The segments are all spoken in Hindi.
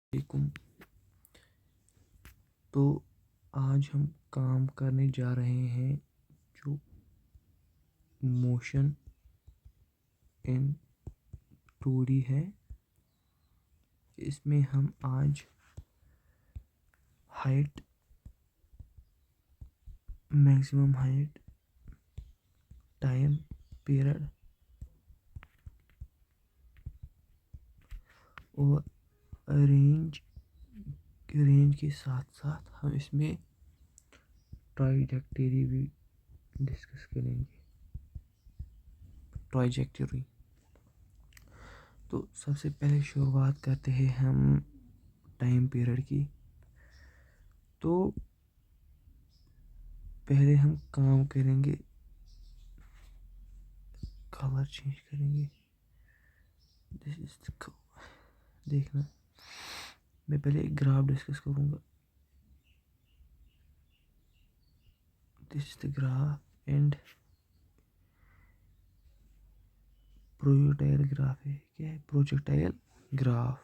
वालेकुम। तो आज हम काम करने जा रहे हैं जो मोशन इन 2D है। इसमें हम आज height, maximum height, time period और रेंज के साथ साथ हम इसमें ट्राइजेक्टरी भी डिस्कस करेंगे। ट्राइजेक्टरी तो सबसे पहले शुरुआत करते हैं हम टाइम पीरियड की। तो पहले हम काम करेंगे, कलर चेंज करेंगे। देखना, मैं पहले एक ग्राफ डिस्कस करूँगा। This is the graph and projectile graph है। क्या है? Projectile graph.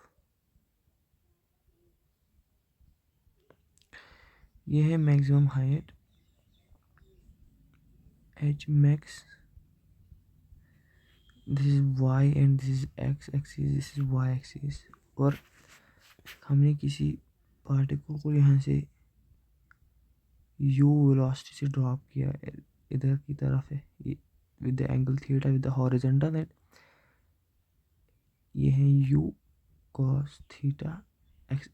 ये है maximum height H max, this is Y and this is X axis, this is Y axis. और हमने किसी पार्टिकल को यहाँ से u वेलोसिटी से ड्रॉप किया, इधर की तरफ है with the angle theta with the horizontal and ये है u cos theta x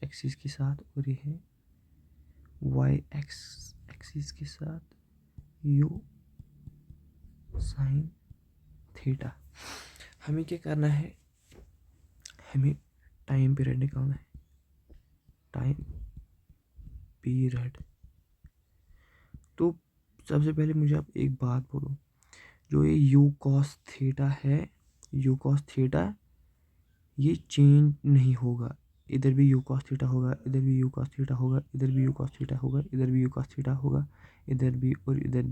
axis के साथ, और ये है y एक्सिस के साथ u sin थीटा। हमें क्या करना है? हमें टाइम पीरियड निकालना है। Time period. तो सबसे पहले मुझे आप एक बात बोलो, जो ये u cos थीटा है, u cos थीटा ये चेंज नहीं होगा। इधर भी u cos थीटा होगा, इधर भी u cos थीटा होगा, इधर भी u cos थीटा होगा, इधर भी u cos थीटा होगा, इधर भी और इधर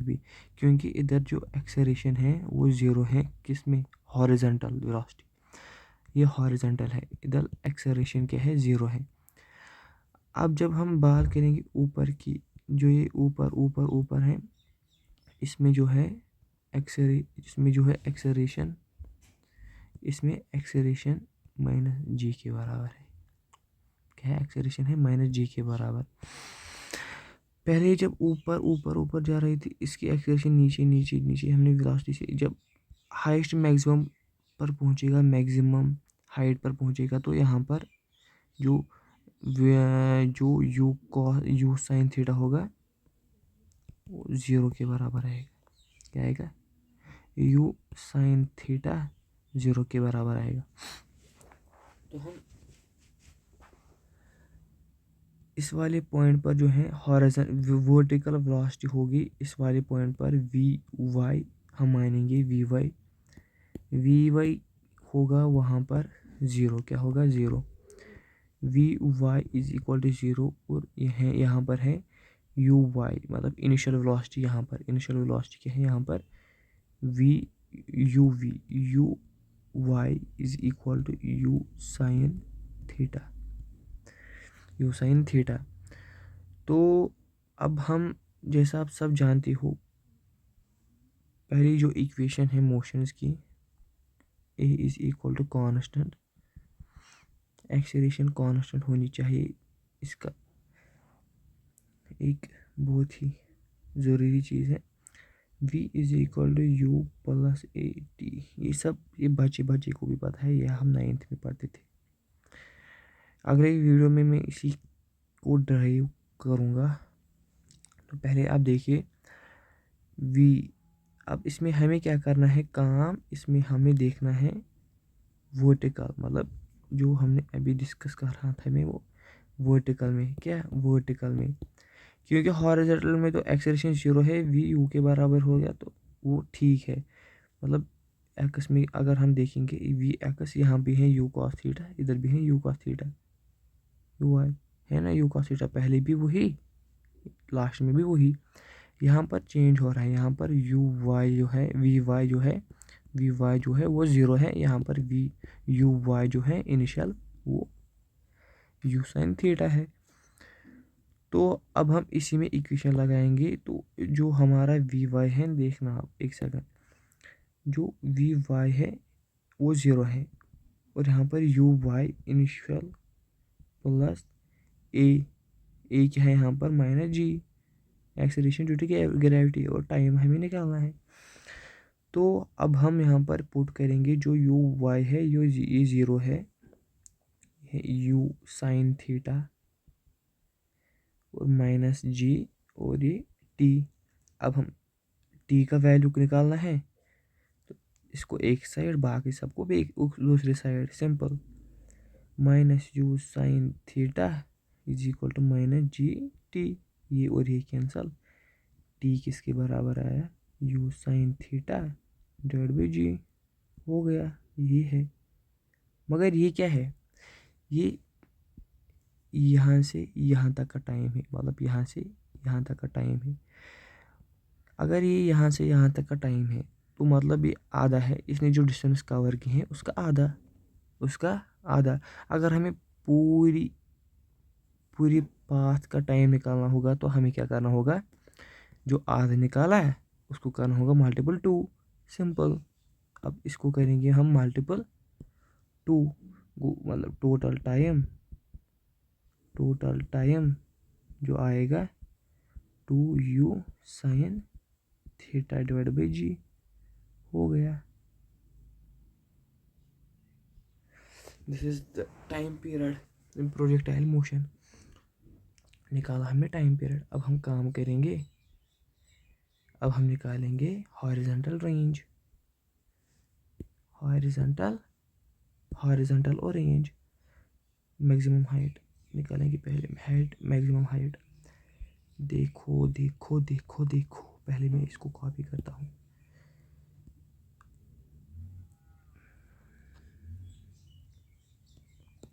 भी, क्योंकि इधर जो एक्सेलरेशन है वो ज़ीरो है। किस में? हॉरिजॉन्टल वेलोसिटी, ये हॉरिजॉन्टल है। इधर एक्सेलरेशन क्या है? ज़ीरो है। अब जब हम बात करेंगे ऊपर की, जो ये ऊपर ऊपर ऊपर है, इसमें जो है एक्सेलरेशन, इसमें एक्सेलरेशन माइनस जी के बराबर है। क्या है? एक्सेलरेशन है माइनस जी के बराबर। पहले जब ऊपर ऊपर ऊपर जा रही थी, इसकी एक्सेलरेशन नीचे नीचे नीचे, हमने वेलोसिटी से जब हाईएस्ट मैक्सिमम पर पहुंचेगा, मैक्सिमम हाइट पर पहुंचेगा, तो यहाँ पर जो यू साइन थीटा होगा वो ज़ीरो के बराबर आएगा। क्या आएगा? यू साइन थीटा ज़ीरो के बराबर आएगा। तो हम इस वाले पॉइंट पर जो है हॉरिजॉन्टल वर्टिकल वेलोसिटी होगी, इस वाले पॉइंट पर वी वाई हम मानेंगे, वी वाई होगा वहाँ पर ज़ीरो। क्या होगा? Zero. V y is equal to zero, और यहाँ पर है यू वाई, मतलब इनिशियल वेलोसिटी। यहाँ पर इनिशियल वेलोसिटी क्या है? यहाँ पर u y is equal to u sine theta. तो अब हम, जैसा आप सब जानते हो, पहली जो इक्वेशन है मोशंस की, a is equal to constant, acceleration constant होनी चाहिए। इसका एक बहुत ही ज़रूरी चीज़ है, v is equal to u plus a t. ये सब ये बच्चे को भी पता है, ये हम 9th में पढ़ते थे। अगले वीडियो में मैं इसी को ड्राइव करूँगा। तो पहले आप देखिए v। अब इसमें हमें क्या करना है काम? इसमें हमें देखना है वर्टिकल, मतलब जो हमने अभी डिस्कस कर रहा था मैं, वो वर्टिकल में। क्या? वर्टिकल में, क्योंकि हॉरिजॉन्टल में तो एक्सेलरेशन ज़ीरो है, वी यू के बराबर हो गया तो वो ठीक है। मतलब एक्स में अगर हम देखेंगे, वी एक्स यहाँ भी है यू कॉस थीटा, इधर भी है u cos theta, u y है ना, यू कॉस थीटा पहले भी वही, लास्ट में भी वही। यहाँ पर चेंज हो रहा है, यहाँ पर यू वाई जो है, वी वाई जो है वो ज़ीरो है। यहाँ पर वी यू वाई जो है इनिशियल, वो यू साइन थीटा है। तो अब हम इसी में इक्वेशन लगाएंगे। तो जो हमारा वी वाई है, देखना आप एक सेकंड, जो वी वाई है वो 0 है, और यहाँ पर u y initial plus a क्या है यहाँ पर minus g, acceleration due to gravity, और टाइम हमें निकालना है। तो अब हम यहाँ पर पुट करेंगे जो यू वाई है, ये 0 है, यू साइन थीटा और माइनस जी, और ये टी। अब हम टी का वैल्यू निकालना है, तो इसको एक साइड, बाकी सबको भी एक दूसरी side, simple. Minus u sine theta is equal to minus g t, ये और ये कैंसल, टी किसके बराबर आया, u sine theta divide by g, हो गया। ये है, मगर ये क्या है, ये यहाँ से यहाँ तक का टाइम है, मतलब यहाँ से यहाँ तक का टाइम है। अगर ये यहाँ से यहाँ तक का टाइम है तो मतलब ये आधा है, इसने जो डिस्टेंस कवर की है उसका आधा, उसका आधा। अगर हमें पूरी पूरी पाथ का टाइम निकालना होगा तो हमें क्या करना होगा, जो आधा निकाला है उसको करना होगा मल्टीपल 2, सिंपल। अब इसको करेंगे हम मल्टीपल 2, मतलब टोटल टाइम जो आएगा 2u sine theta divide by g, हो गया। This is the time period in projectile motion. निकाला हमने टाइम पीरियड। अब हम काम करेंगे, अब हम निकालेंगे हॉरिजॉन्टल रेंज, हॉरिजॉन्टल और रेंज, मैक्सिमम हाइट निकालेंगे पहले, हाइट मैक्सिमम हाइट। देखो देखो देखो देखो, पहले मैं इसको कॉपी करता हूँ।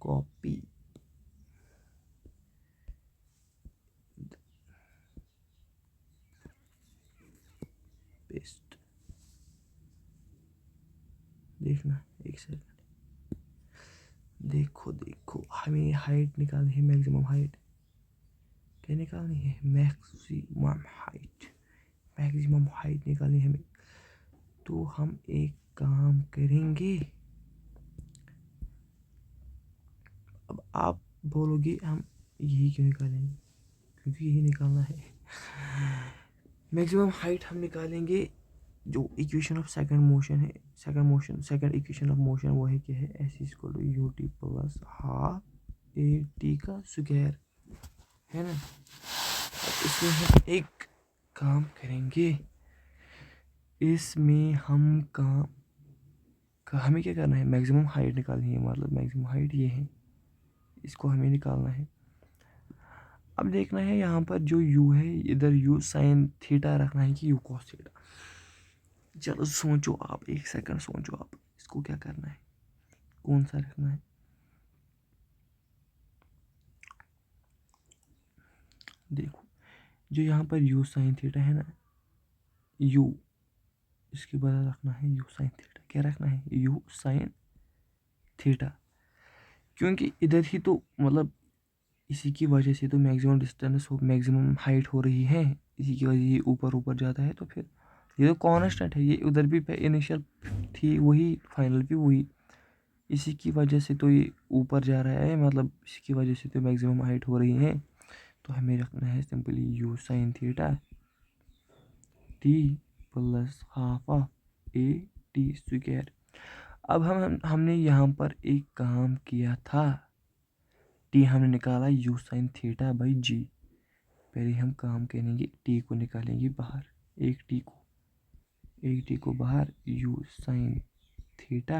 कॉपी, पेस्ट, देखना एक सेकंड, देखो देखो, हमें हाइट निकालनी है, मैक्सिमम हाइट क्या निकालनी है, मैक्सिमम हाइट निकालनी है हमें। तो हम एक काम करेंगे, अब आप बोलोगे हम यही क्यों निकालेंगे, क्योंकि यही निकालना है। मैक्सिमम हाइट हम निकालेंगे, जो इक्वेशन ऑफ सेकंड मोशन है, सेकंड इक्वेशन ऑफ मोशन वो है, क्या है, s equal to u t plus half a t का स्क्वायर, है ना। अब इसमें हम एक काम करेंगे, इसमें हम हमें क्या करना है, मैक्सिमम हाइट निकालनी है, मतलब मैक्सिमम हाइट ये है, इसको हमें निकालना है। अब देखना है यहाँ पर जो u है, इधर u साइन थीटा रखना है कि u कॉस थीटा। चलो सोचो आप, एक सेकंड सोचो आप, इसको क्या करना है, कौन सा रखना है। देखो, जो यहाँ पर u साइन थीटा है ना, u, इसके बदले रखना है u साइन थीटा, क्या रखना है, u साइन थीटा, क्योंकि इधर ही तो मतलब इसी की वजह से तो मैक्सिमम डिस्टेंस हो, मैक्सिमम हाइट हो रही है, इसी की वजह से ऊपर ऊपर जाता है। तो फिर ये तो कॉन्स्टेंट है, ये उधर भी इनिशियल थी वही, फाइनल भी वही, इसी की वजह से तो ये ऊपर जा रहा है, मतलब इसी की वजह से तो मैक्सिमम हाइट हो रही है। तो हमें रखना है simply you sine theta T plus half of a t square. अब हमने यहाँ पर एक काम किया था, टी हमने निकाला यू साइन थीटा बाई जी। पहले हम काम करेंगे, टी को निकालेंगे बाहर, एक टी को बाहर, you sine theta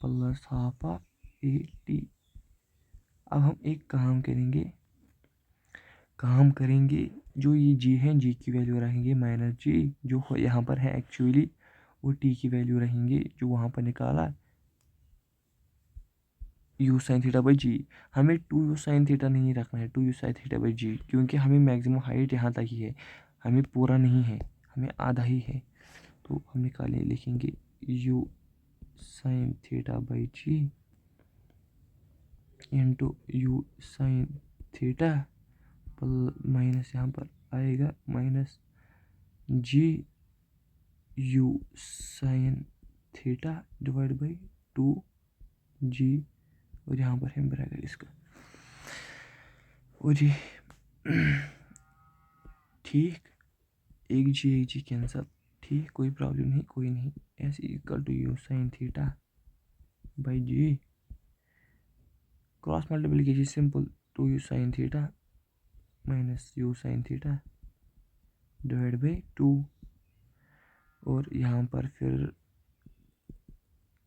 plus half of a T. अब हम एक काम करेंगे, जो ये जी है, जी की वैल्यू रहेंगे माइनस जी, जो यहाँ पर है एक्चुअली वो टी की वैल्यू रहेंगे जो वहाँ पर निकाला, यू साइन थीटा बाई जी। हमें 2u साइन थीटा नहीं रखना है, 2u साइन थीटा बाई जी, क्योंकि हमें मैक्सिमम हाइट यहाँ तक ही है, हमें पूरा नहीं है, हमें आधा ही है। तो हम निकालें, लिखेंगे u sine theta by g into u sine theta minus यहाँ पर आएगा minus g u sine theta divide by 2g, और यहाँ पर है ब्रैकेट इसका, और ये ठीक, एक जी कैंसल, ठीक, कोई प्रॉब्लम नहीं, कोई नहीं। S equal to u sine theta by g, cross multiple कीजिए, simple, 2u sine theta minus u sine theta divide by 2, और यहाँ पर फिर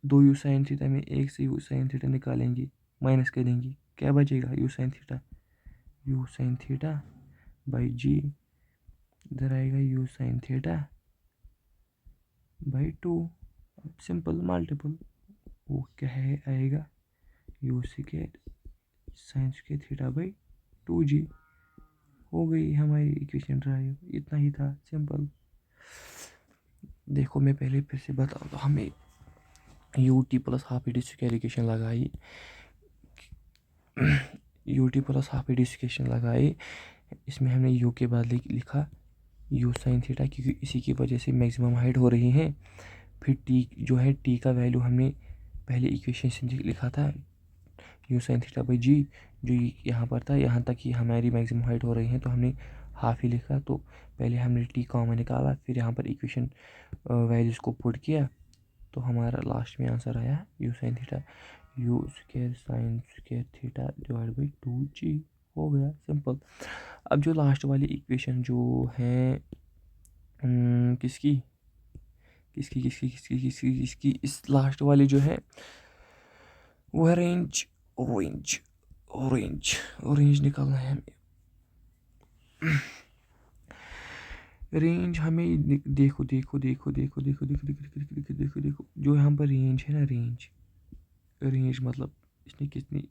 2u साइन थीटा में एक से यू साइन थीटा निकालेंगे, माइनस करेंगे, क्या बचेगा, यू साइन थीटा बाई जी, इधर आएगा यू साइन थीटा बाई 2, अब सिंपल मल्टीपल, वो क्या है आएगा u square sine square theta by 2g, हो गई हमारी इक्वेशन ड्राइव, इतना ही था, सिंपल। देखो मैं पहले फिर से बताऊँ तो हमें u t plus half d square equation लगाई, u t plus half d equation लगाई, इसमें हमने यू के बाद लिखा यू साइन थीटा, क्योंकि इसी की वजह से मैक्सिमम हाइट हो रही है। फिर टी जो है, टी का वैल्यू हमने पहले इक्वेशन से लिखा था यू साइन थीटा बाई जी, जो यहाँ पर था, यहाँ तक कि हमारी मैक्सिमम हाइट हो रही है, तो हमने हाफ ही लिखा। तो पहले हमने टी कॉमन निकाला, फिर यहाँ पर इक्वेशन वैल्यूज़ को पुट किया, तो हमारा लास्ट में आंसर आया u sine theta, you square sine square theta divide by 2g, हो गया सिंपल। अब जो लास्ट वाली इक्वेशन जो है किसकी किसकी किसकी किसकी किसकी किसकी इस लास्ट वाली जो है वो है रेंज, ऑरेंज ऑरेंज ऑरेंज निकालना है हमें। रेंज हमें देखो देखो देखो देखो देखो देखो देखो देखो देखो देखो देखो, जो यहाँ पर रेंज है ना, रेंज रेंज मतलब इसने कितनी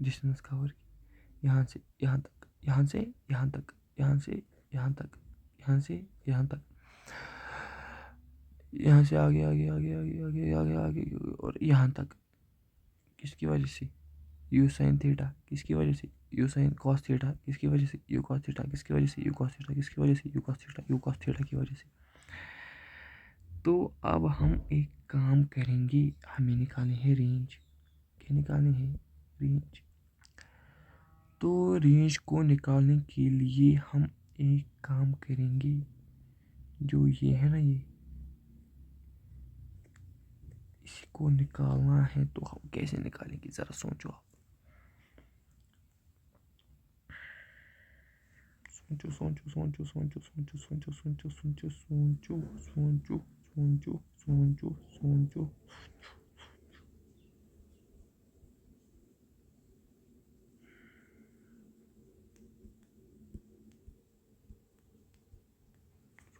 डिस्टेंस कवर की, यहाँ से यहाँ तक, यहाँ से यहाँ तक, यहाँ से यहाँ तक, यहाँ से यहाँ तक, यहाँ से आगे आगे आगे आगे आगे आगे आगे और यहाँ तक, किसकी वजह से, यू साइन थीटा, किसकी वजह से, यू साइन कॉस थीटा, किसकी वजह से, यू कॉस थीटा, किसकी वजह से, यू कॉस थीटा, किसकी वजह से, you cos theta, you cos theta की वजह से। तो अब हम एक काम करेंगे, हमें निकालनी है रेंज, क्या निकालनी है, रेंज। तो रेंज को निकालने के लिए हम एक काम करेंगे, जो ये है ना, ये इसको निकालना है, तो हम कैसे निकालेंगे, ज़रा सोचो आप, सोचो सोचो सोचो सोचो सोचो सोचो सोचो सोचो सोचो सोचो सोचो सोचो सोचो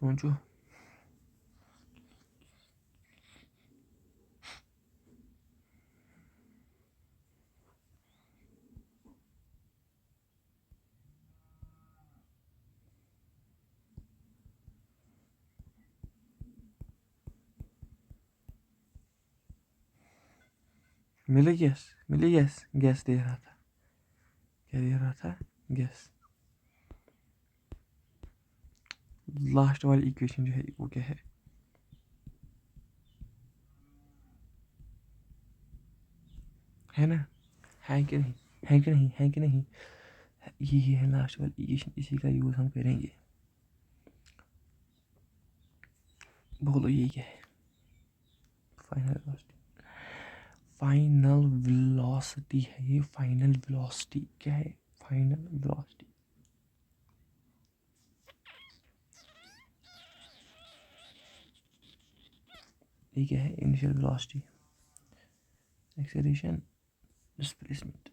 सोचो। मिले गैस, मिले गैस, गैस दे रहा था, क्या दे रहा था, गैस। लास्ट वाली इक्वेशन जो है वो क्या है ना, है कि नहीं, है कि नहीं, है कि नहीं, ये है लास्ट वाली इक्वेशन, इसी का यूज़ हम करेंगे। बोलो ये क्या है, फाइनल वेलोसिटी, फाइनल वेलोसिटी है ये, फाइनल वेलोसिटी क्या है, फाइनल वेलोसिटी, ये क्या है, इनिशियल वेलोसिटी, एक्सेलरेशन, डिस्प्लेसमेंट।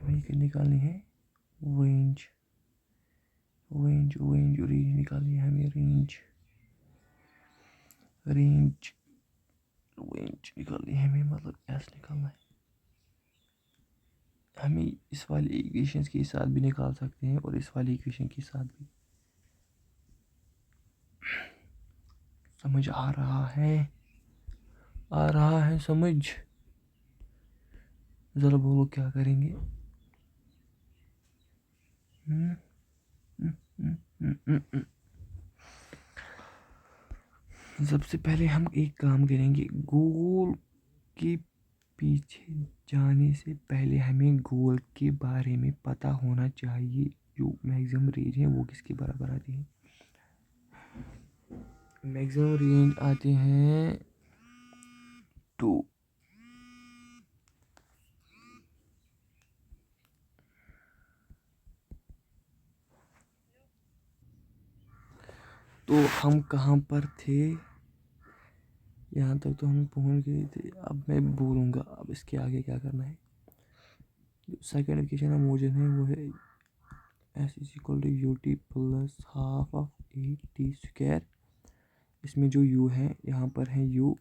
हमें क्या निकालनी है, रेंज, रेंज रेंज रेंज निकालनी है हमें, रेंज रेंज रेंज निकालनी है हमें, मतलब एस निकालना है हमें। इस वाली इक्वेशन के साथ भी निकाल सकते हैं और इस वाली इक्वेशन के साथ भी। समझ आ रहा है, आ रहा है समझ। ज़रा बोलो क्या करेंगे। हम्म, हम्म, हम्म, हम्म, सबसे पहले हम एक काम करेंगे, गोल के पीछे जाने से पहले हमें गोल के बारे में पता होना चाहिए। जो मैक्सिमम रेंज है वो किसके बराबर आती है? मैक्सिमम रेंज आते हैं 2। तो हम कहाँ पर थे? यहाँ तक तो हम पहुँच गए थे। अब मैं बोलूँगा अब इसके आगे क्या करना है। जो सेकेंड इक्वेशन मौजूद है वो है s is equal to u t plus half of a t square. इसमें जो u है यहाँ पर है u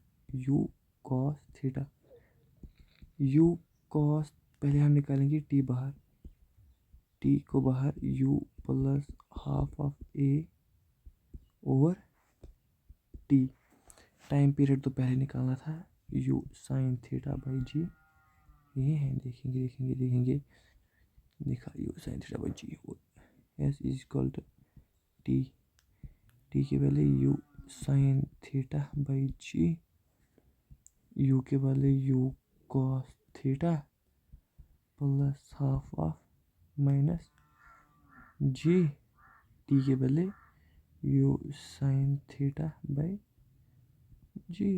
cos theta. u cos पहले हम निकालेंगे t बाहर, t को बाहर u plus half of a over t। Time period तो पहले निकालना था, u sine theta by g. ये है, देखेंगे देखा, u sine theta by g. S is equal to t, t के पहले u sine theta by g, u के पहले u cos theta plus half of minus g, t के बदले u sine theta by g.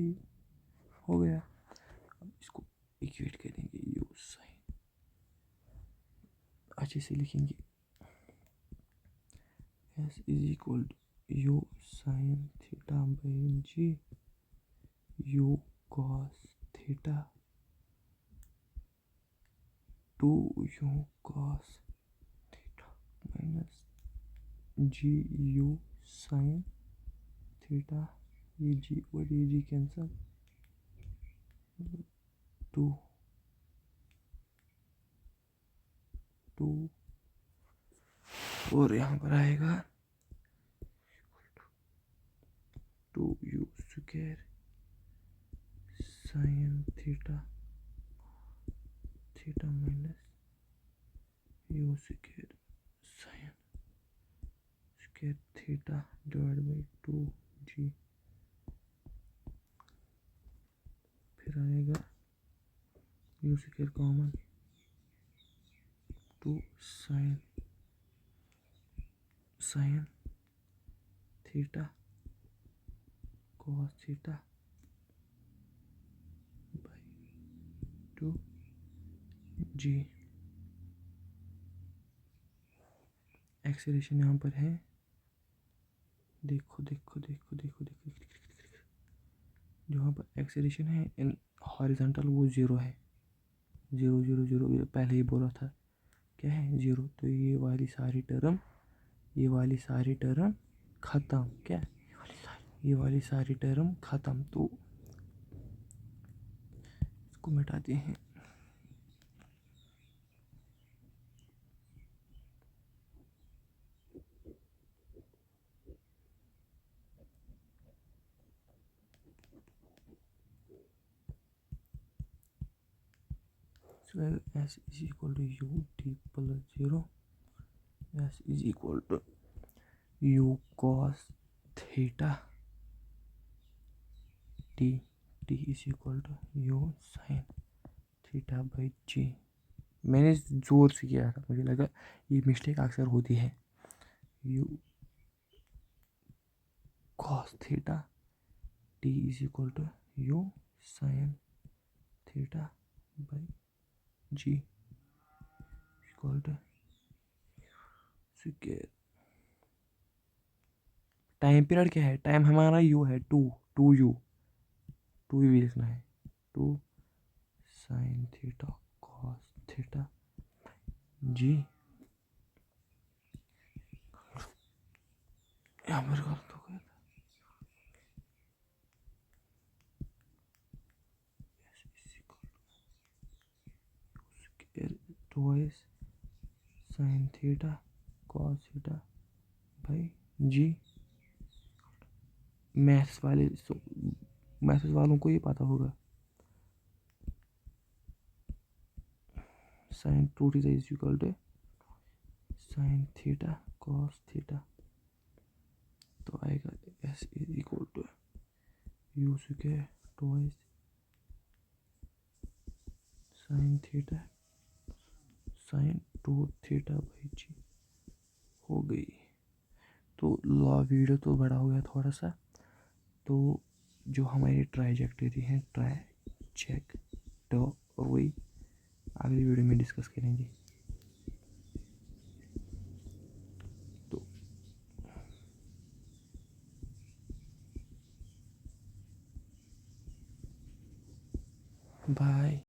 हो गया। अब इसको इक्वेट करेंगे, यू साइन अच्छे से लिखेंगे, s is equal to u sine theta by g, u cos theta to u cos theta minus g u sine theta. ये जी और ये जी कैंसल, टू टू और यहाँ पर आएगा two u square sine theta theta minus u square sine square theta divide by two g. फिर आएगा u square common, two sine sine theta cos theta by two g. Acceleration यहाँ पर है, देखो देखो देखो देखो देखो, जो यहाँ पर एक्सेलेरेशन है इन हॉरिजॉन्टल वो ज़ीरो है, ज़ीरो ज़ीरो ज़ीरो पहले ही बोला था क्या है, ज़ीरो। तो ये वाली सारी टर्म, ये वाली सारी टर्म ख़त्म, क्या ये वाली सारी टर्म ख़त्म। तो इसको मिटाते हैं, so s is equal to u t plus 0, s is equal to u cos theta t, t is equal to u sin theta by g. मैंने जोर से किया था, मुझे लगा ये मिस्टेक अक्सर होती है। u cos theta t is equal to u sin theta by g equal to square. Time period क्या है? टाइम हमारा u है, टू यू भी लिखना है, two sine theta cos theta g. यहाँ पर कर दो twice sine theta cos theta by g. Maths वालों को ये पता होगा। Sine 2 theta is equal to sine theta cos theta, तो आएगा s is equal to u square twice sine theta sine 2 theta by g हो गई। तो वीडियो तो बड़ा हो गया थोड़ा सा, तो जो हमारी ट्राइजेक्टरी है वही अगली वीडियो में डिस्कस करेंगे। तो बाय।